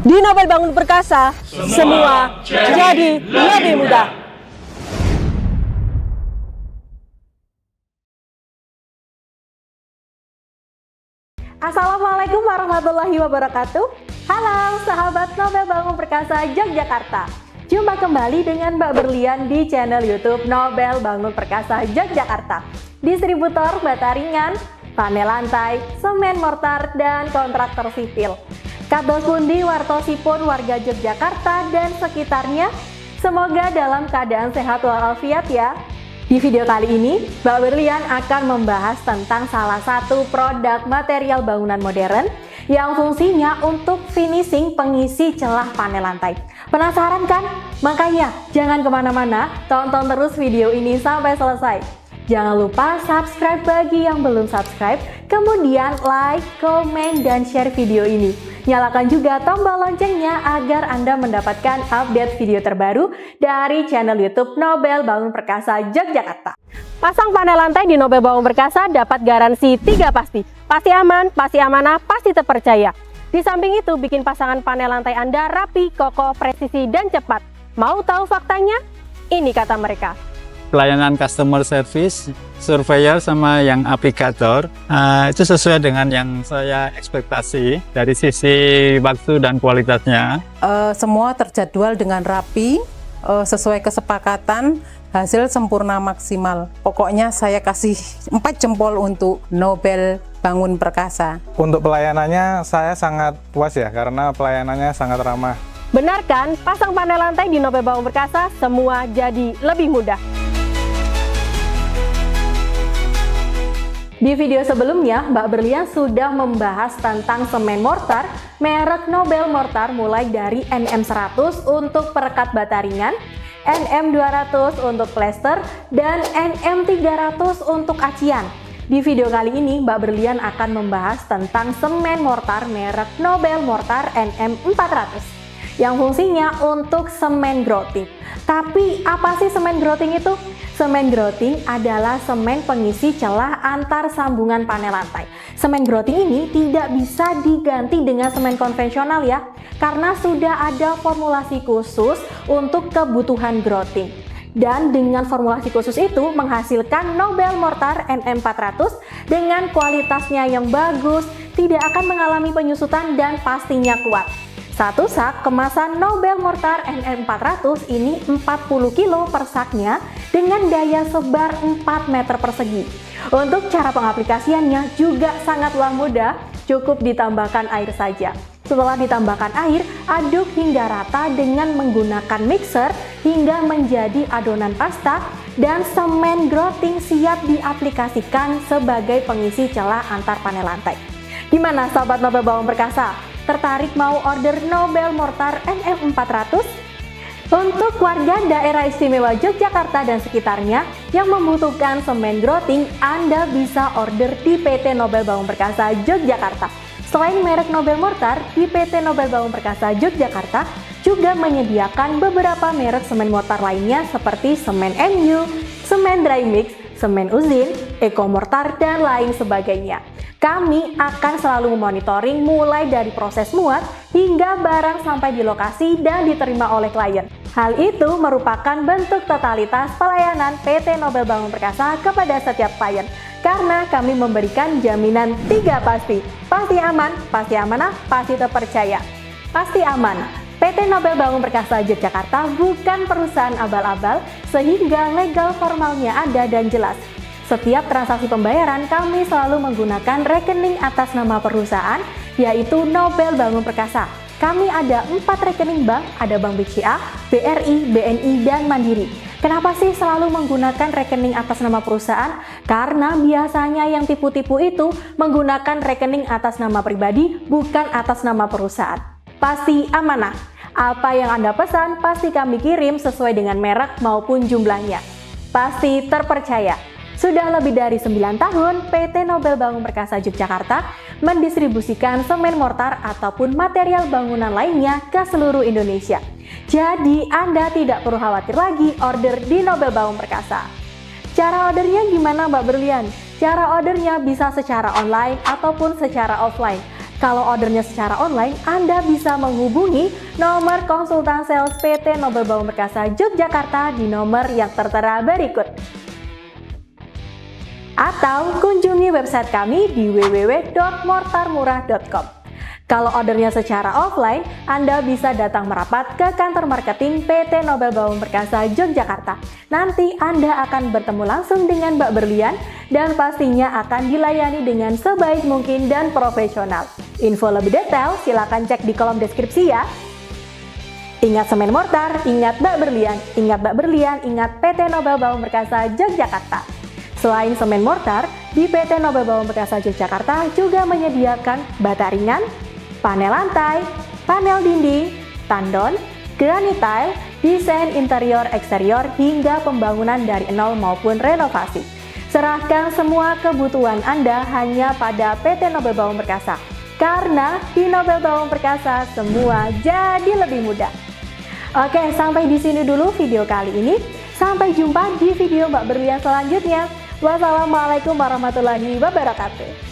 Di Nobel Bangun Perkasa, semua jadi lebih mudah. Assalamualaikum warahmatullahi wabarakatuh. Halo sahabat Nobel Bangun Perkasa Yogyakarta. Jumpa kembali dengan Mbak Berlian di channel YouTube Nobel Bangun Perkasa Yogyakarta. Distributor bata ringan, panel lantai, semen mortar, dan kontraktor sipil. Kados pundi wartosipun warga Yogyakarta dan sekitarnya. Semoga dalam keadaan sehat walafiat ya. Di video kali ini, Mbak Berlian akan membahas tentang salah satu produk material bangunan modern yang fungsinya untuk finishing pengisi celah panel lantai. Penasaran kan? Makanya jangan kemana-mana, tonton terus video ini sampai selesai. Jangan lupa subscribe bagi yang belum subscribe, kemudian like, komen, dan share video ini. Nyalakan juga tombol loncengnya agar Anda mendapatkan update video terbaru dari channel YouTube Nobel Bangun Perkasa Yogyakarta. Pasang panel lantai di Nobel Bangun Perkasa dapat garansi 3 pasti. Pasti aman, pasti amanah, pasti terpercaya. Di samping itu, bikin pasangan panel lantai Anda rapi, kokoh, presisi, dan cepat. Mau tahu faktanya? Ini kata mereka. Pelayanan customer service, surveyor sama yang aplikator itu sesuai dengan yang saya ekspektasi dari sisi waktu dan kualitasnya. Semua terjadwal dengan rapi, sesuai kesepakatan, hasil sempurna maksimal. Pokoknya saya kasih 4 jempol untuk Nobel Bangun Perkasa. Untuk pelayanannya saya sangat puas ya, karena pelayanannya sangat ramah. Benar kan? Pasang panel lantai di Nobel Bangun Perkasa semua jadi lebih mudah. Di video sebelumnya, Mbak Berlian sudah membahas tentang semen mortar merek Nobel Mortar mulai dari NM100 untuk perekat bata ringan, NM200 untuk plester, dan NM300 untuk acian. Di video kali ini, Mbak Berlian akan membahas tentang semen mortar merek Nobel Mortar NM400 yang fungsinya untuk semen grouting. Tapi apa sih semen grouting itu? Semen grouting adalah semen pengisi celah antar sambungan panel lantai. Semen grouting ini tidak bisa diganti dengan semen konvensional ya, karena sudah ada formulasi khusus untuk kebutuhan grouting. Dan dengan formulasi khusus itu menghasilkan Nobel Mortar NM400 dengan kualitasnya yang bagus, tidak akan mengalami penyusutan dan pastinya kuat. Satu sak kemasan Nobel Mortar NM400 ini 40 kilo per saknya dengan daya sebar 4 meter persegi. Untuk cara pengaplikasiannya juga sangatlah mudah, cukup ditambahkan air saja. Setelah ditambahkan air, aduk hingga rata dengan menggunakan mixer hingga menjadi adonan pasta, dan semen grouting siap diaplikasikan sebagai pengisi celah antar panel lantai. Gimana sahabat Nobel Bangun Perkasa? Tertarik mau order Nobel Mortar NM400? Untuk warga daerah istimewa Yogyakarta dan sekitarnya yang membutuhkan semen grouting, Anda bisa order di PT Nobel Bangun Perkasa Yogyakarta. Selain merek Nobel Mortar, di PT Nobel Bangun Perkasa Yogyakarta juga menyediakan beberapa merek semen mortar lainnya seperti semen MU, semen dry mix, semen uzin, Eco Mortar, dan lain sebagainya. Kami akan selalu memonitoring mulai dari proses muat hingga barang sampai di lokasi dan diterima oleh klien. Hal itu merupakan bentuk totalitas pelayanan PT Nobel Bangun Perkasa kepada setiap klien, karena kami memberikan jaminan 3 pasti. Pasti aman, pasti amanah, pasti terpercaya. Pasti aman. PT Nobel Bangun Perkasa Yogyakarta bukan perusahaan abal-abal, sehingga legal formalnya ada dan jelas. Setiap transaksi pembayaran kami selalu menggunakan rekening atas nama perusahaan, yaitu Nobel Bangun Perkasa. Kami ada 4 rekening bank, ada Bank BCA, BRI, BNI, dan Mandiri. Kenapa sih selalu menggunakan rekening atas nama perusahaan? Karena biasanya yang tipu-tipu itu menggunakan rekening atas nama pribadi, bukan atas nama perusahaan. Pasti amanah. Apa yang Anda pesan pasti kami kirim sesuai dengan merek maupun jumlahnya. Pasti terpercaya. Sudah lebih dari 9 tahun, PT Nobel Bangun Perkasa Yogyakarta mendistribusikan semen mortar ataupun material bangunan lainnya ke seluruh Indonesia. Jadi, Anda tidak perlu khawatir lagi order di Nobel Bangun Perkasa. Cara ordernya gimana Mbak Berlian? Cara ordernya bisa secara online ataupun secara offline. Kalau ordernya secara online, Anda bisa menghubungi nomor konsultan sales PT Nobel Bangun Perkasa Yogyakarta di nomor yang tertera berikut. Atau kunjungi website kami di www.mortarmurah.com. Kalau ordernya secara offline, Anda bisa datang merapat ke kantor marketing PT Nobel Bangun Perkasa Yogyakarta. Nanti Anda akan bertemu langsung dengan Mbak Berlian dan pastinya akan dilayani dengan sebaik mungkin dan profesional. Info lebih detail silakan cek di kolom deskripsi ya. Ingat semen mortar, ingat Mbak Berlian, ingat Mbak Berlian, ingat PT Nobel Bangun Perkasa Yogyakarta. Selain semen mortar, di PT Nobel Bangun Perkasa Yogyakarta juga menyediakan bata ringan, panel lantai, panel dinding, tandon, granit tile, desain interior eksterior hingga pembangunan dari nol maupun renovasi. Serahkan semua kebutuhan Anda hanya pada PT Nobel Bangun Perkasa. Karena di Nobel Bangun Perkasa semua jadi lebih mudah. Oke, sampai di sini dulu video kali ini. Sampai jumpa di video Mbak Berlian selanjutnya. Wassalamualaikum warahmatullahi wabarakatuh.